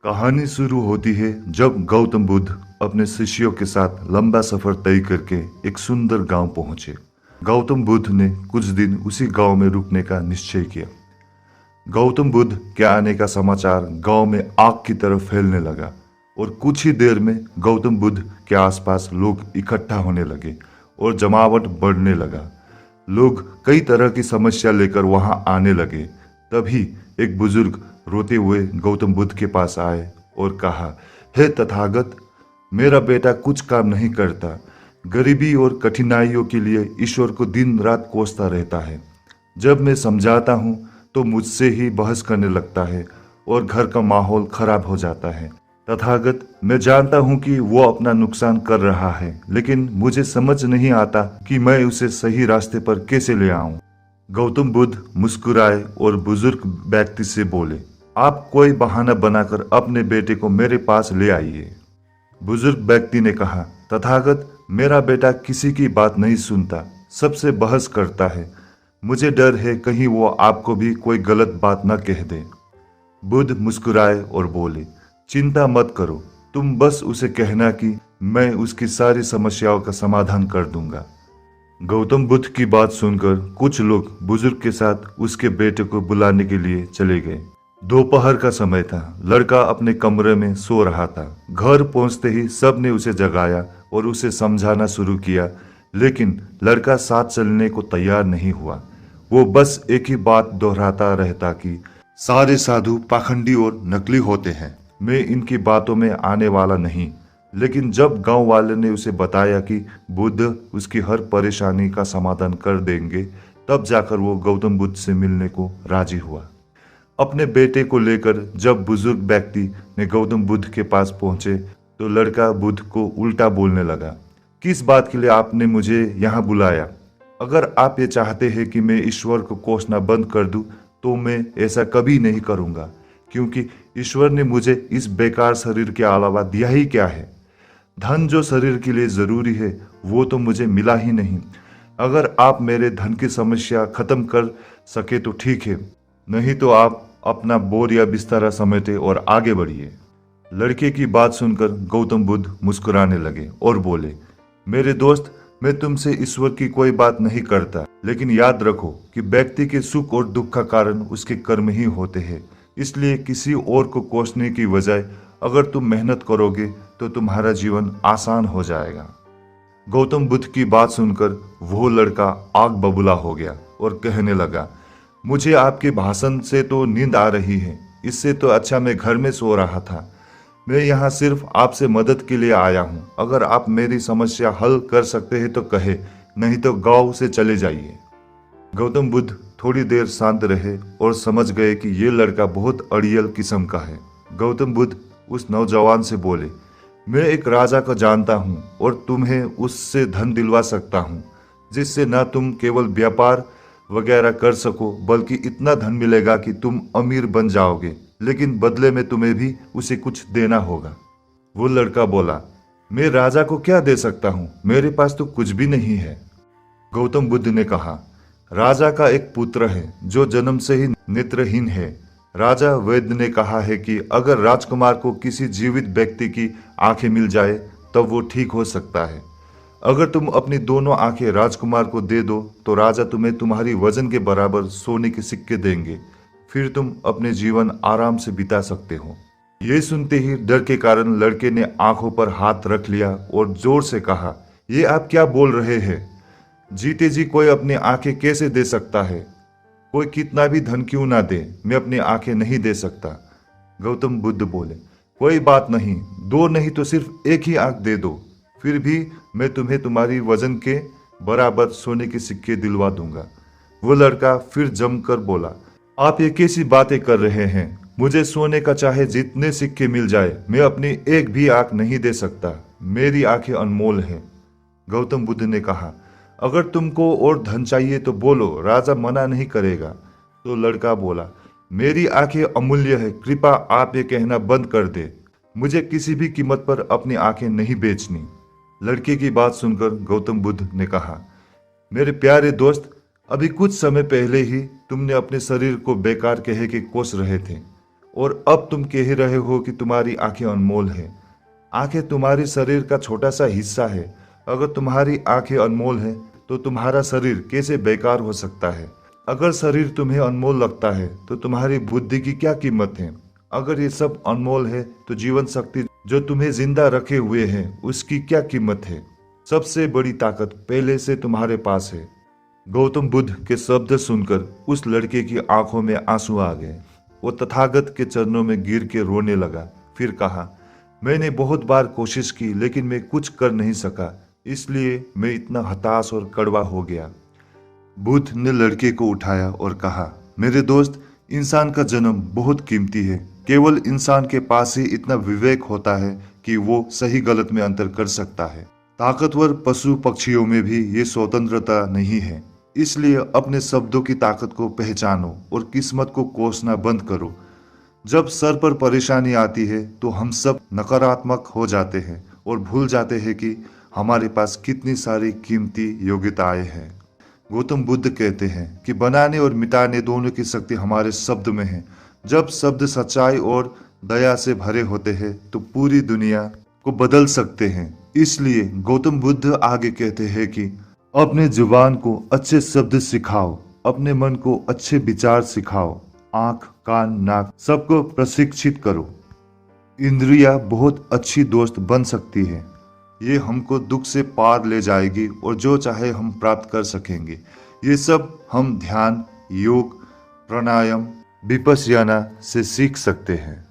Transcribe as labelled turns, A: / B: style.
A: कहानी शुरू होती है जब गौतम बुद्ध अपने शिष्यों के साथ लंबा सफर तय करके एक सुंदर गांव पहुंचे। गौतम बुद्ध ने कुछ दिन उसी गांव में रुकने का निश्चय किया। गौतम बुद्ध के आने का समाचार गांव में आग की तरह फैलने लगा और कुछ ही देर में गौतम बुद्ध के आसपास लोग इकट्ठा होने लगे और जमावट बढ़ने लगा। लोग कई तरह की समस्या लेकर वहां आने लगे। तभी एक बुजुर्ग रोते हुए गौतम बुद्ध के पास आए और कहा, हे तथागत, मेरा बेटा कुछ काम नहीं करता। गरीबी और कठिनाइयों के लिए ईश्वर को दिन रात कोसता रहता है। जब मैं समझाता हूँ तो मुझसे ही बहस करने लगता है और घर का माहौल खराब हो जाता है। तथागत, मैं जानता हूँ कि वो अपना नुकसान कर रहा है, लेकिन मुझे समझ नहीं आता कि मैं उसे सही रास्ते पर कैसे ले आऊं। गौतम बुद्ध मुस्कुराए और बुजुर्ग व्यक्ति से बोले, आप कोई बहाना बनाकर अपने बेटे को मेरे पास ले आइए। बुजुर्ग व्यक्ति ने कहा, तथागत, मेरा बेटा किसी की बात नहीं सुनता, सबसे बहस करता है। मुझे डर है कहीं वो आपको भी कोई गलत बात न कह दे। बुद्ध मुस्कुराए और बोले, चिंता मत करो, तुम बस उसे कहना कि मैं उसकी सारी समस्याओं का समाधान कर दूंगा। गौतम बुद्ध की बात सुनकर कुछ लोग बुजुर्ग के साथ उसके बेटे को बुलाने के लिए चले गए। दोपहर का समय था। लड़का अपने कमरे में सो रहा था। घर पहुंचते ही सब ने उसे जगाया और उसे समझाना शुरू किया, लेकिन लड़का साथ चलने को तैयार नहीं हुआ। वो बस एक ही बात दोहराता रहता कि सारे साधु पाखंडी और नकली होते हैं, मैं इनकी बातों में आने वाला नहीं। लेकिन जब गांव वाले ने उसे बताया कि बुद्ध उसकी हर परेशानी का समाधान कर देंगे, तब जाकर वो गौतम बुद्ध से मिलने को राजी हुआ। अपने बेटे को लेकर जब बुजुर्ग व्यक्ति ने गौतम बुद्ध के पास पहुंचे तो लड़का बुद्ध को उल्टा बोलने लगा, किस बात के लिए आपने मुझे यहाँ बुलाया? अगर आप ये चाहते हैं कि मैं ईश्वर को कोसना बंद कर दूं, तो मैं ऐसा कभी नहीं करूँगा, क्योंकि ईश्वर ने मुझे इस बेकार शरीर के अलावा दिया ही क्या है? धन जो शरीर के लिए जरूरी है वो तो मुझे मिला ही नहीं। अगर आप मेरे धन की समस्या खत्म कर सके तो ठीक है, नहीं तो आप अपना बोर या बिस्तरा समेटे और आगे बढ़िए। लड़के की बात सुनकर गौतम बुद्ध मुस्कुराने लगे और बोले, मेरे दोस्त, मैं तुमसे ईश्वर की कोई बात नहीं करता, लेकिन याद रखो कि व्यक्ति के सुख और दुख का कारण उसके कर्म ही होते हैं। इसलिए किसी और को कोसने की बजाय अगर तुम मेहनत करोगे तो तुम्हारा जीवन आसान हो जाएगा। गौतम बुद्ध की बात सुनकर वो लड़का आग बबूला हो गया और कहने लगा, मुझे आपके भाषण से तो नींद आ रही है, इससे तो अच्छा मैं घर में सो रहा था। मैं यहाँ सिर्फ आपसे मदद के लिए आया हूँ। अगर आप मेरी समस्या हल कर सकते हैं तो कहे, नहीं तो गांव से चले जाइए। गौतम बुद्ध थोड़ी देर शांत रहे और समझ गए कि ये लड़का बहुत अड़ियल किस्म का है। गौतम बुद्ध उस नौजवान से बोले, मैं एक राजा को जानता हूँ और तुम्हें उससे धन दिलवा सकता हूँ, जिससे न तुम केवल व्यापार वगैरह कर सको, बल्कि इतना धन मिलेगा कि तुम अमीर बन जाओगे, लेकिन बदले में तुम्हें भी उसे कुछ देना होगा। वो लड़का बोला, मैं राजा को क्या दे सकता हूँ, मेरे पास तो कुछ भी नहीं है। गौतम बुद्ध ने कहा, राजा का एक पुत्र है जो जन्म से ही नेत्रहीन है। राजा वैद्य ने कहा है कि अगर राजकुमार को किसी जीवित व्यक्ति की आंखें मिल जाए तब वो ठीक हो सकता है। अगर तुम अपनी दोनों आंखें राजकुमार को दे दो तो राजा तुम्हें तुम्हारी वजन के बराबर सोने के सिक्के देंगे, फिर तुम अपने जीवन आराम से बिता सकते हो। ये सुनते ही डर के कारण लड़के ने आंखों पर हाथ रख लिया और जोर से कहा, ये आप क्या बोल रहे हैं? जीते जी कोई अपनी आंखें कैसे दे सकता है? कोई कितना भी धन क्यों ना दे, मैं अपनी आंखें नहीं दे सकता। गौतम बुद्ध बोले, कोई बात नहीं, दो नहीं तो सिर्फ एक ही आंख दे दो, फिर भी मैं तुम्हें तुम्हारी वजन के बराबर सोने के सिक्के दिलवा दूंगा। वो लड़का फिर जमकर बोला, आप ये कैसी बातें कर रहे हैं? मुझे सोने का चाहे जितने सिक्के मिल जाए, मैं अपनी एक भी आंख नहीं दे सकता। मेरी आंखें अनमोल हैं। गौतम बुद्ध ने कहा, अगर तुमको और धन चाहिए तो बोलो, राजा मना नहीं करेगा। तो लड़का बोला, मेरी आंखें अमूल्य है, कृपया आप ये कहना बंद कर दे। मुझे किसी भी कीमत पर अपनी आंखें नहीं बेचनी। लड़के की बात सुनकर गौतम बुद्ध ने कहा, मेरे प्यारे दोस्त, अभी कुछ समय पहले ही तुमने अपने शरीर को बेकार कह के कोस रहे थे और अब तुम कह रहे हो कि तुम्हारी आंखें अनमोल हैं। आंखें तुम्हारे शरीर का छोटा सा हिस्सा है। अगर तुम्हारी आंखें अनमोल हैं तो तुम्हारा शरीर कैसे बेकार हो सकता है। अगर शरीर तुम्हें अनमोल लगता है तो तुम्हारी बुद्धि की क्या कीमत है। अगर ये सब अनमोल है तो जीवन शक्ति जो तुम्हें जिंदा रखे हुए है उसकी क्या कीमत है। सबसे बड़ी ताकत पहले से तुम्हारे पास है। गौतम बुद्ध के शब्द सुनकर उस लड़के की आंखों में आंसू आ गए। वो तथागत के चरणों में गिर के रोने लगा। फिर कहा, मैंने बहुत बार कोशिश की लेकिन मैं कुछ कर नहीं सका, इसलिए मैं इतना हताश और कड़वा हो गया। बुद्ध ने लड़के को उठाया और कहा, मेरे दोस्त, इंसान का जन्म बहुत कीमती है। केवल इंसान के पास ही इतना विवेक होता है कि वो सही गलत में अंतर कर सकता है। ताकतवर पशु पक्षियों में भी ये स्वतंत्रता नहीं है। इसलिए अपने शब्दों की ताकत को पहचानो और किस्मत को कोसना बंद करो। जब सर पर परेशानी आती है तो हम सब नकारात्मक हो जाते हैं और भूल जाते हैं कि हमारे पास कितनी सारी कीमती योग्यताएं हैं। गौतम बुद्ध कहते हैं कि बनाने और मिटाने दोनों की शक्ति हमारे शब्द में है। जब शब्द सच्चाई और दया से भरे होते हैं तो पूरी दुनिया को बदल सकते हैं। इसलिए गौतम बुद्ध आगे कहते हैं कि अपने जुबान को अच्छे शब्द सिखाओ, अपने मन को अच्छे विचार सिखाओ, आंख, कान, नाक सबको प्रशिक्षित करो। इंद्रियां बहुत अच्छी दोस्त बन सकती है। ये हमको दुख से पार ले जाएगी और जो चाहे हम प्राप्त कर सकेंगे। ये सब हम ध्यान, योग, प्राणायाम, विपश्यना से सीख सकते हैं।